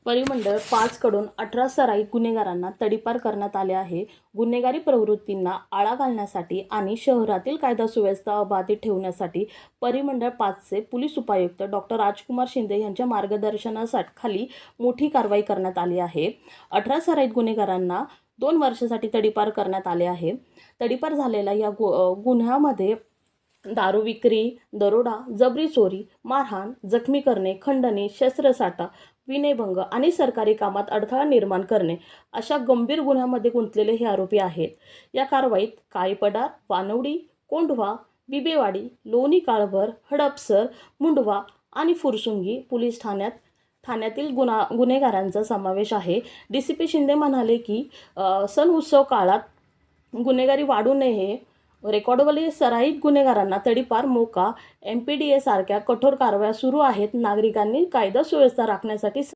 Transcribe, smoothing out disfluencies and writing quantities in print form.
परिमंडळ 5 कडून 18 सराईत गुन्हेगारांना तडीपार करण्यात आले आहे। गुन्हेगारी प्रवृत्तींना आळा घालण्यासाठी आणि शहरातील कायदा सुव्यवस्था अबाधित ठेवण्यासाठी परिमंडळ 5चे पोलीस उपायुक्त डॉक्टर राजकुमार शिंदे यांच्या मार्गदर्शनाखाली मोठी कारवाई करण्यात आली आहे। 18 सराईत गुन्हेगारांना 2 वर्षासाठी तडीपार करण्यात आले आहे। तडीपार झालेल्या या गुन्ह्यामध्ये दारू विक्री, दरोडा, जबरी चोरी, मारहाण, जखमी करणे, खंडणी, शस्त्रसाठा, विनयभंग आणि सरकारी कामात अडथळा निर्माण करणे अशा गंभीर गुन्ह्यामध्ये गुंतलेले हे आरोपी आहेत। या कारवाईत काळीपडार, वानवडी, कोंढवा, बिबेवाडी, लोणी काळभर, हडपसर, मुंडवा आणि फुरसुंगी पोलीस ठाण्यातील गुन्हेगारांचा समावेश आहे। DCP शिंदे म्हणाले की सण उत्सव काळात गुन्हेगारी वाढू नये, रेकॉर्डवाली सराईत गुन्हेगारांना तडीपार, मोका, MPDA सारख्या कठोर कारवाया सुरू आहेत। नागरिकांनी कायदा सुव्यवस्था राखण्यासाठी